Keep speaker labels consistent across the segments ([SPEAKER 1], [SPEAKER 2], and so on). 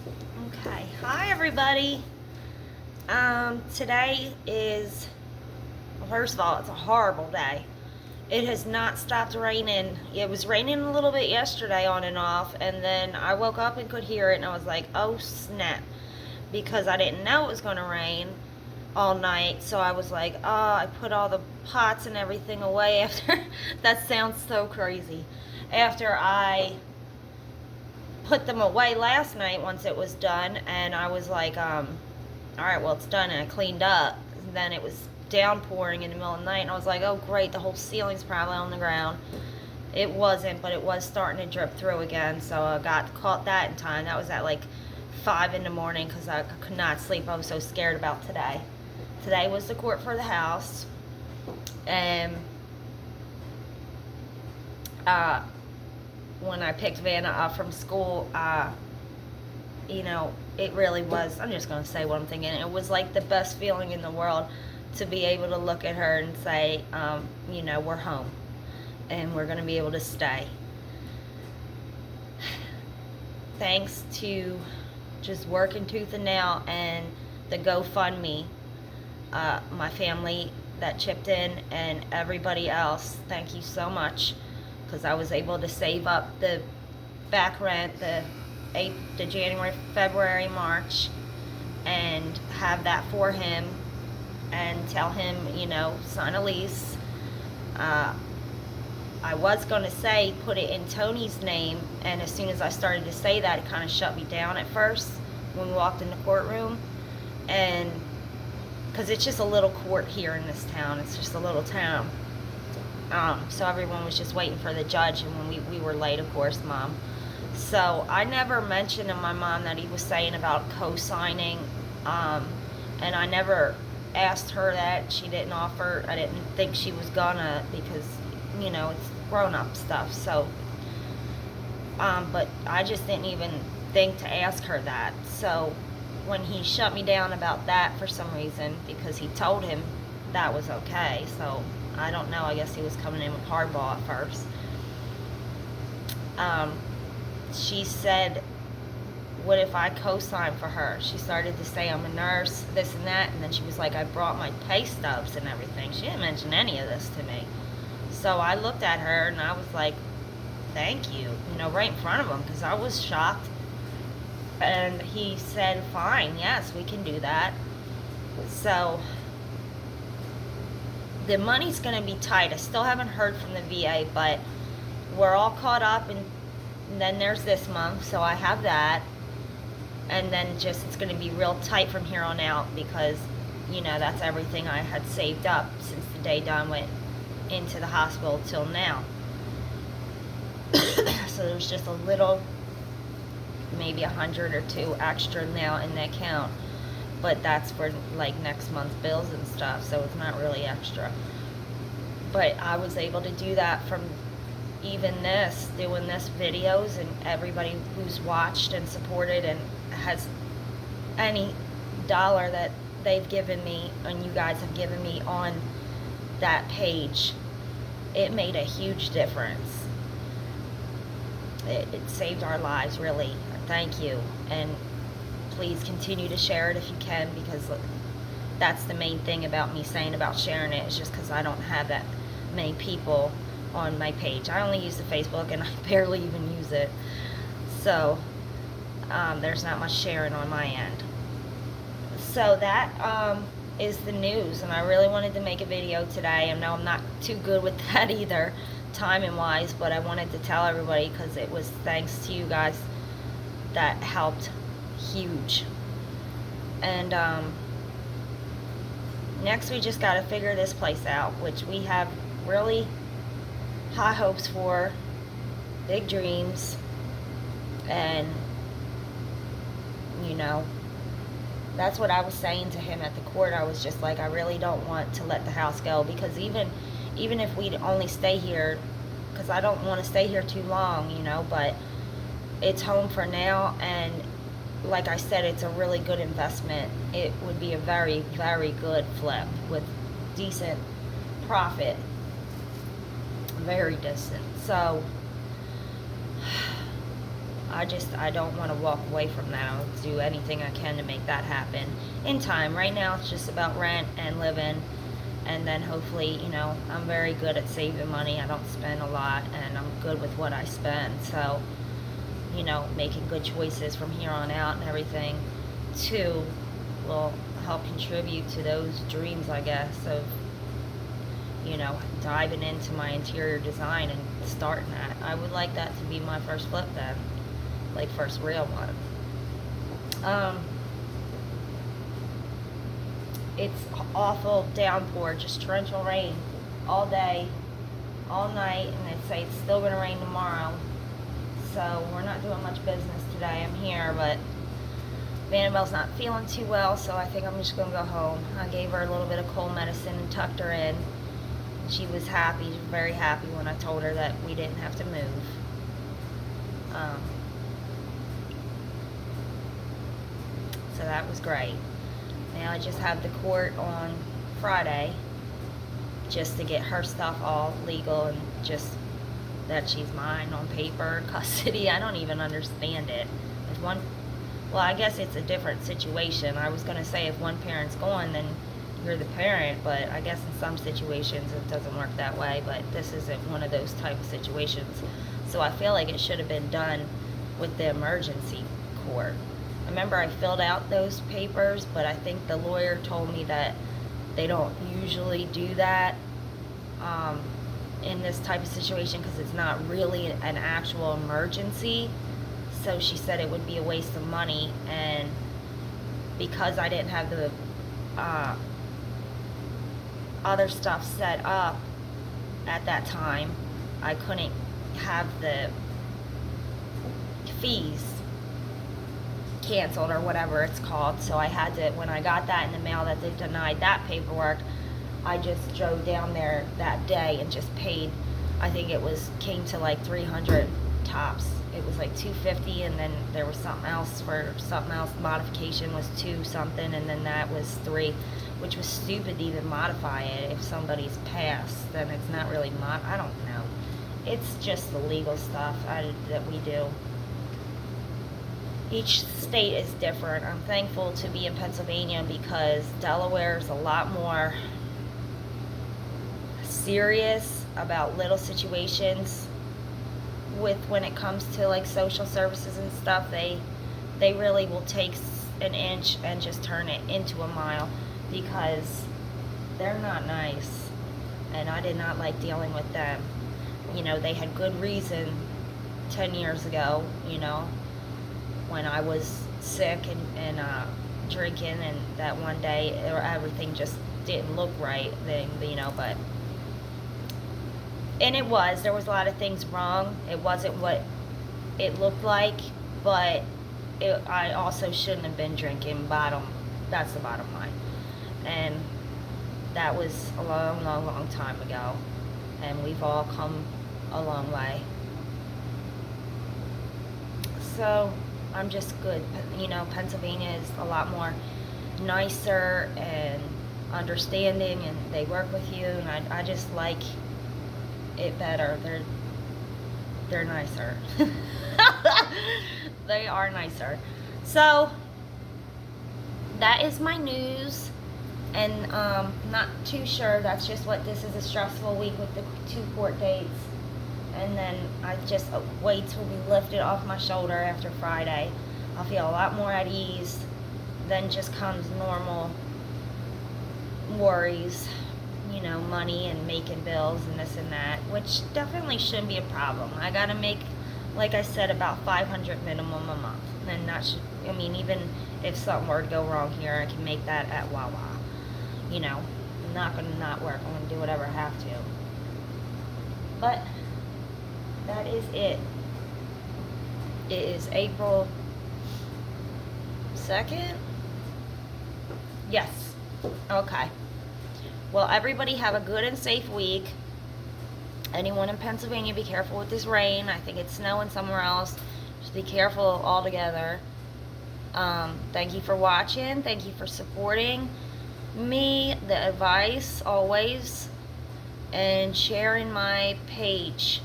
[SPEAKER 1] Okay, hi everybody. Today is, well, first of all, it's a horrible day. It has not stopped raining. It was raining a little bit yesterday on and off, and then I woke up and could hear it, and I was like, oh snap, because I didn't know it was going to rain all night. So I was like, oh, I put all the pots and everything away after. That sounds so crazy. After I put them away last night once it was done, and I was like, all right, well, it's done, and I cleaned up. And then it was downpouring in the middle of the night, and I was like, oh, great, the whole ceiling's probably on the ground. It wasn't, but it was starting to drip through again, so I caught that in time. That was at like 5 in the morning because I could not sleep. I was so scared about today. Today was the court for the house, and when I picked Vanna up from school, it really was, I'm just going to say what I'm thinking. It was like the best feeling in the world to be able to look at her and say, we're home and we're going to be able to stay. Thanks to just working tooth and nail and the GoFundMe, my family that chipped in and everybody else, thank you so much, because I was able to save up the back rent, the January, February, March, and have that for him and tell him, sign a lease. I was going to say put it in Tony's name, and as soon as I started to say that, it kind of shut me down at first when we walked in the courtroom. And because it's just a little court here in this town, it's just a little town. So everyone was just waiting for the judge, and when we were late, of course, Mom. So I never mentioned to my mom that he was saying about co-signing, and I never asked her that. She didn't offer. I didn't think she was gonna, because it's grown-up stuff. So, but I just didn't even think to ask her that. So when he shut me down about that for some reason, because he told him that was okay, so I don't know. I guess he was coming in with hardball at first. She said, what if I co-sign for her? She started to say I'm a nurse, this and that, and then she was like, I brought my pay stubs and everything. She didn't mention any of this to me. So I looked at her and I was like, thank you, right in front of him, because I was shocked. And he said, fine, yes, we can do that. So the money's going to be tight. I still haven't heard from the VA, but we're all caught up, and then there's this month, so I have that. And then just it's going to be real tight from here on out, because that's everything I had saved up since the day Don went into the hospital till now. So there's just a little, maybe 100 or 2 extra now in the account, but that's for like next month's bills and stuff, so it's not really extra. But I was able to do that from even doing this videos, and everybody who's watched and supported and has any dollar that they've given me and you guys have given me on that page, it made a huge difference. It saved our lives, really. Thank you, and please continue to share it if you can, because that's the main thing about me saying about sharing it, is just because I don't have that many people on my page. I only use the Facebook, and I barely even use it, so there's not much sharing on my end. So that is the news, and I really wanted to make a video today. I know I'm not too good with that either, timing wise, but I wanted to tell everybody because it was thanks to you guys that helped huge. And next we just got to figure this place out, which we have really high hopes for, big dreams, and that's what I was saying to him at the court. I was just like, I really don't want to let the house go, because even if we'd only stay here, because I don't want to stay here too long, but it's home for now, and like I said, it's a really good investment. It would be a very, very good flip with decent profit. Very decent. So I don't want to walk away from that. I'll do anything I can to make that happen in time. Right now, it's just about rent and living. And then hopefully, I'm very good at saving money. I don't spend a lot, and I'm good with what I spend. So, making good choices from here on out and everything, too, will help contribute to those dreams, I guess, of, diving into my interior design and starting that. I would like that to be my first flip then, like first real one. It's awful downpour, just torrential rain all day, all night, and they say it's still going to rain tomorrow. So we're not doing much business today. I'm here, but Annabelle's not feeling too well, so I think I'm just going to go home. I gave her a little bit of cold medicine and tucked her in. She was happy, very happy when I told her that we didn't have to move. So that was great. Now I just have the court on Friday just to get her stuff all legal and just that she's mine on paper, custody. I don't even understand it. Well, I guess it's a different situation. I was going to say if one parent's gone, then you're the parent, but I guess in some situations it doesn't work that way, but this isn't one of those type of situations. So I feel like it should have been done with the emergency court. I remember I filled out those papers, but I think the lawyer told me that they don't usually do that in this type of situation because it's not really an actual emergency. So she said it would be a waste of money, and because I didn't have the other stuff set up at that time, I couldn't have the fees canceled or whatever it's called. So I had to, when I got that in the mail that they denied that paperwork, I just drove down there that day and just paid. I think came to like 300 tops. It was like 250, and then there was something else. Modification was 2 something, and then that was 3, which was stupid to even modify it. If somebody's passed, then it's not really I don't know. It's just the legal stuff that we do. Each state is different. I'm thankful to be in Pennsylvania because Delaware is a lot more serious about little situations when it comes to like social services and stuff. They really will take an inch and just turn it into a mile because they're not nice, and I did not like dealing with them. They had good reason 10 years ago, when I was sick and drinking, and that one day everything just didn't look right then, but and there was a lot of things wrong. It wasn't what it looked like, but I also shouldn't have been drinking. That's the bottom line. And that was a long, long, long time ago, and we've all come a long way. So I'm just good. Pennsylvania is a lot more nicer and understanding, and they work with you, and I just like it better. They're nicer. They are nicer. So that is my news, and not too sure. That's just what this is, a stressful week with the 2 court dates. And then I just weights will be lifted off my shoulder after Friday. I'll feel a lot more at ease. Then just comes normal worries, money and making bills and this and that, which definitely shouldn't be a problem. I gotta make, like I said, about $500 minimum a month. And that should, even if something were to go wrong here, I can make that at Wawa. I'm not gonna not work. I'm gonna do whatever I have to. But that is it. It is April 2nd? Yes. Okay. Well, everybody have a good and safe week. Anyone in Pennsylvania, be careful with this rain. I think it's snowing somewhere else. Just be careful altogether. Thank you for watching. Thank you for supporting me, the advice always, and sharing my page.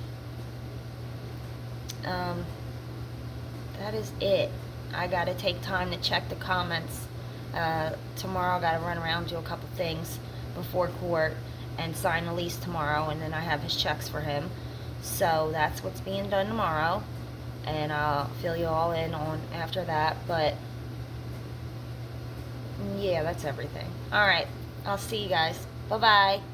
[SPEAKER 1] that is it. I got to take time to check the comments. Tomorrow I got to run around, do a couple things before court, and sign a lease tomorrow, and then I have his checks for him. So that's what's being done tomorrow, and I'll fill you all in on after that. But yeah, that's everything. All right, I'll see you guys. Bye bye.